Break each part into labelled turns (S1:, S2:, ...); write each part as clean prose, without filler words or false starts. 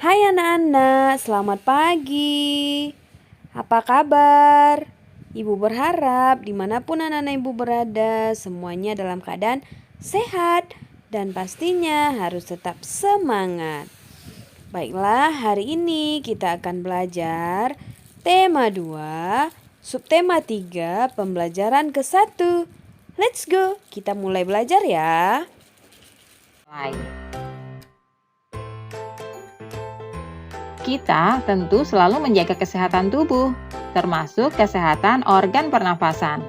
S1: Hai anak-anak, selamat pagi. Apa kabar? Ibu berharap dimanapun anak-anak ibu berada, semuanya dalam keadaan sehat dan pastinya harus tetap semangat. Baiklah, hari ini kita akan belajar tema 2, subtema 3, pembelajaran ke-1. Let's go, kita mulai belajar ya.
S2: Kita tentu selalu menjaga kesehatan tubuh, termasuk kesehatan organ pernafasan.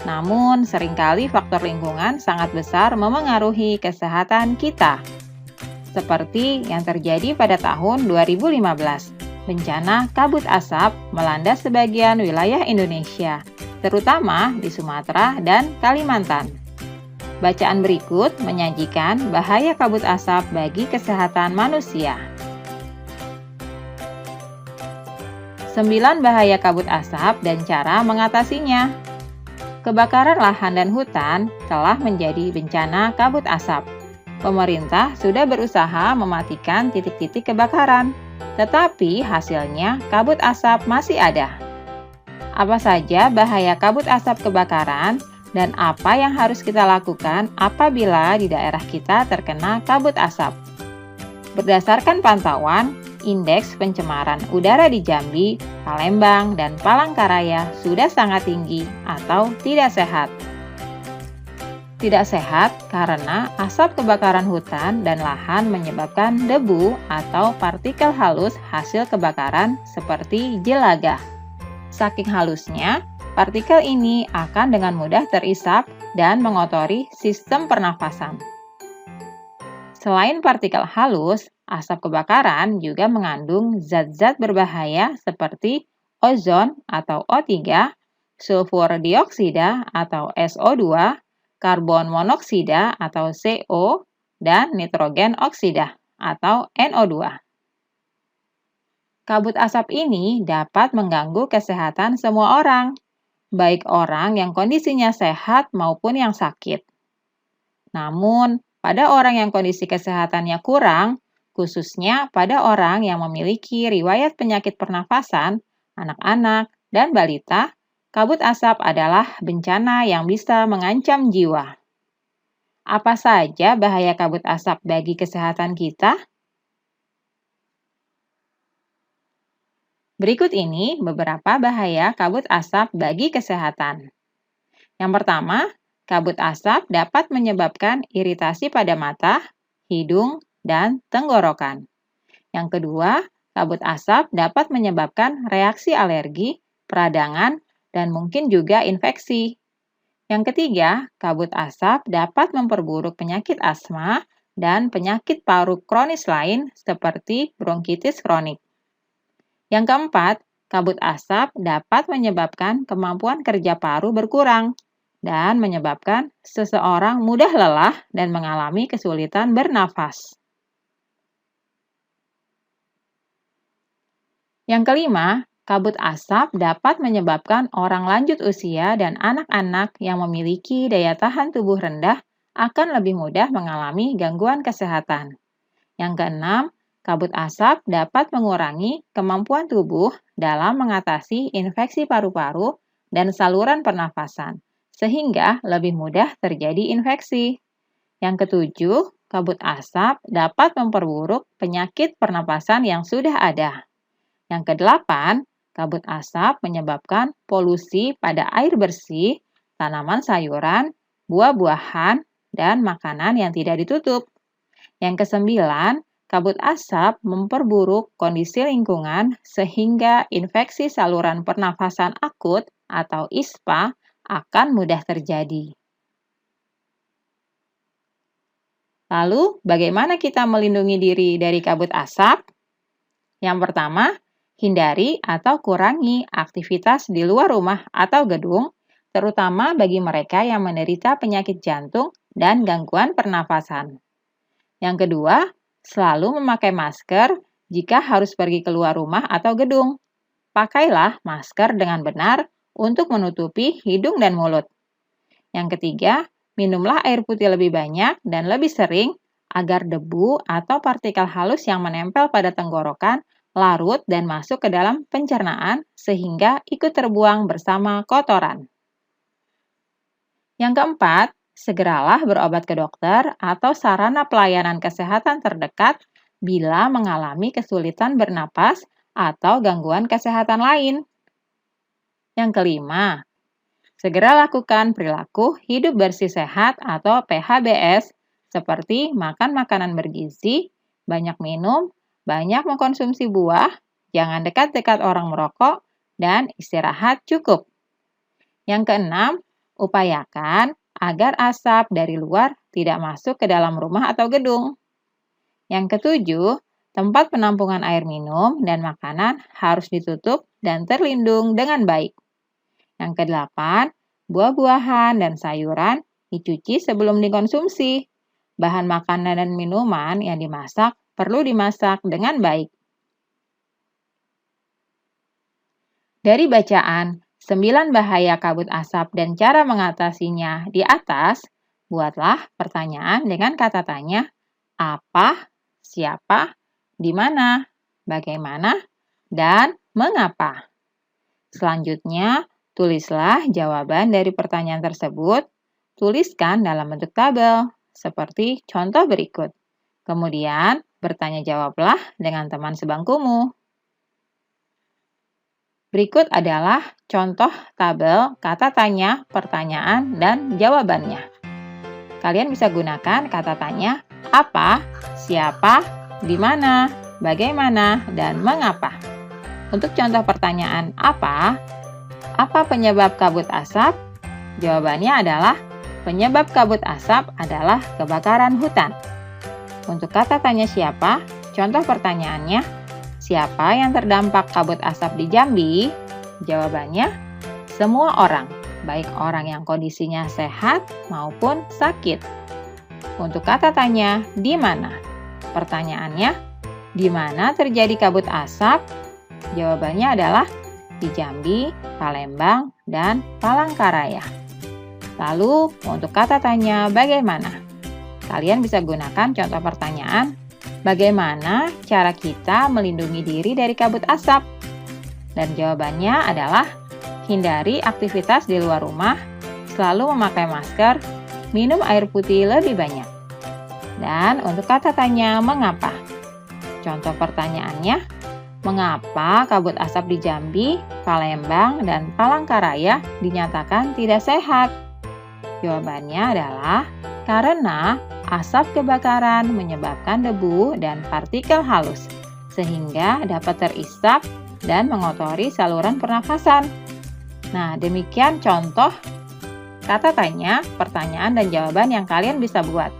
S2: Namun, seringkali faktor lingkungan sangat besar memengaruhi kesehatan kita. Seperti yang terjadi pada tahun 2015, bencana kabut asap melanda sebagian wilayah Indonesia, terutama di Sumatera dan Kalimantan. Bacaan berikut menyajikan bahaya kabut asap bagi kesehatan manusia. 9 bahaya kabut asap dan cara mengatasinya. Kebakaran lahan dan hutan telah menjadi bencana kabut asap. Pemerintah sudah berusaha mematikan titik-titik kebakaran, tetapi hasilnya kabut asap masih ada. Apa saja bahaya kabut asap kebakaran dan apa yang harus kita lakukan apabila di daerah kita terkena kabut asap? Berdasarkan pantauan, indeks pencemaran udara di Jambi, Palembang, dan Palangkaraya sudah sangat tinggi atau tidak sehat. Tidak sehat karena asap kebakaran hutan dan lahan menyebabkan debu atau partikel halus hasil kebakaran seperti jelagah. Saking halusnya, partikel ini akan dengan mudah terisap dan mengotori sistem pernafasan. Selain partikel halus, asap kebakaran juga mengandung zat-zat berbahaya seperti ozon atau O3, sulfur dioksida atau SO2, karbon monoksida atau CO, dan nitrogen oksida atau NO2. Kabut asap ini dapat mengganggu kesehatan semua orang, baik orang yang kondisinya sehat maupun yang sakit. Namun, pada orang yang kondisi kesehatannya kurang, khususnya pada orang yang memiliki riwayat penyakit pernafasan, anak-anak, dan balita, kabut asap adalah bencana yang bisa mengancam jiwa. Apa saja bahaya kabut asap bagi kesehatan kita? Berikut ini beberapa bahaya kabut asap bagi kesehatan. Yang pertama, kabut asap dapat menyebabkan iritasi pada mata, hidung, dan tenggorokan. Yang kedua, kabut asap dapat menyebabkan reaksi alergi, peradangan, dan mungkin juga infeksi. Yang ketiga, kabut asap dapat memperburuk penyakit asma dan penyakit paru kronis lain seperti bronkitis kronik. Yang keempat, kabut asap dapat menyebabkan kemampuan kerja paru berkurang dan menyebabkan seseorang mudah lelah dan mengalami kesulitan bernafas. Yang kelima, kabut asap dapat menyebabkan orang lanjut usia dan anak-anak yang memiliki daya tahan tubuh rendah akan lebih mudah mengalami gangguan kesehatan. Yang keenam, kabut asap dapat mengurangi kemampuan tubuh dalam mengatasi infeksi paru-paru dan saluran pernafasan, sehingga lebih mudah terjadi infeksi. Yang ketujuh, kabut asap dapat memperburuk penyakit pernapasan yang sudah ada. Yang kedelapan, kabut asap menyebabkan polusi pada air bersih, tanaman sayuran, buah-buahan, dan makanan yang tidak ditutup. Yang kesembilan, kabut asap memperburuk kondisi lingkungan sehingga infeksi saluran pernafasan akut atau ISPA akan mudah terjadi. Lalu, bagaimana kita melindungi diri dari kabut asap? Yang pertama, hindari atau kurangi aktivitas di luar rumah atau gedung, terutama bagi mereka yang menderita penyakit jantung dan gangguan pernafasan. Yang kedua, selalu memakai masker jika harus pergi keluar rumah atau gedung. Pakailah masker dengan benar untuk menutupi hidung dan mulut. Yang ketiga, minumlah air putih lebih banyak dan lebih sering agar debu atau partikel halus yang menempel pada tenggorokan larut dan masuk ke dalam pencernaan sehingga ikut terbuang bersama kotoran. Yang keempat, segeralah berobat ke dokter atau sarana pelayanan kesehatan terdekat bila mengalami kesulitan bernapas atau gangguan kesehatan lain. Yang kelima, segera lakukan perilaku hidup bersih sehat atau PHBS seperti makan makanan bergizi, banyak minum, banyak mengkonsumsi buah, jangan dekat-dekat orang merokok, dan istirahat cukup. Yang keenam, upayakan agar asap dari luar tidak masuk ke dalam rumah atau gedung. Yang ketujuh, tempat penampungan air minum dan makanan harus ditutup dan terlindung dengan baik. Yang kedelapan, buah-buahan dan sayuran dicuci sebelum dikonsumsi. Bahan makanan dan minuman yang dimasak perlu dimasak dengan baik. Dari bacaan 9 bahaya kabut asap dan cara mengatasinya di atas, buatlah pertanyaan dengan kata tanya apa, siapa, di mana, bagaimana, dan mengapa. Selanjutnya, tulislah jawaban dari pertanyaan tersebut, tuliskan dalam bentuk tabel, seperti contoh berikut. Kemudian, bertanya jawablah dengan teman sebangkumu. Berikut adalah contoh tabel kata tanya, pertanyaan, dan jawabannya. Kalian bisa gunakan kata tanya apa, siapa, di mana, bagaimana, dan mengapa. Untuk contoh pertanyaan apa penyebab kabut asap? Jawabannya adalah penyebab kabut asap adalah kebakaran hutan. Untuk kata tanya siapa, contoh pertanyaannya, siapa yang terdampak kabut asap di Jambi? Jawabannya, semua orang, baik orang yang kondisinya sehat maupun sakit. Untuk kata tanya di mana? Pertanyaannya, di mana terjadi kabut asap? Jawabannya adalah di Jambi, Palembang, dan Palangkaraya. Lalu, untuk kata tanya bagaimana? Kalian bisa gunakan contoh pertanyaan, bagaimana cara kita melindungi diri dari kabut asap? Dan jawabannya adalah hindari aktivitas di luar rumah, selalu memakai masker, minum air putih lebih banyak. Dan untuk kata tanya mengapa? Contoh pertanyaannya, mengapa kabut asap di Jambi, Palembang, dan Palangkaraya dinyatakan tidak sehat? Jawabannya adalah karena asap kebakaran menyebabkan debu dan partikel halus, sehingga dapat terisap dan mengotori saluran pernafasan. Nah, demikian contoh kata tanya, pertanyaan, dan jawaban yang kalian bisa buat.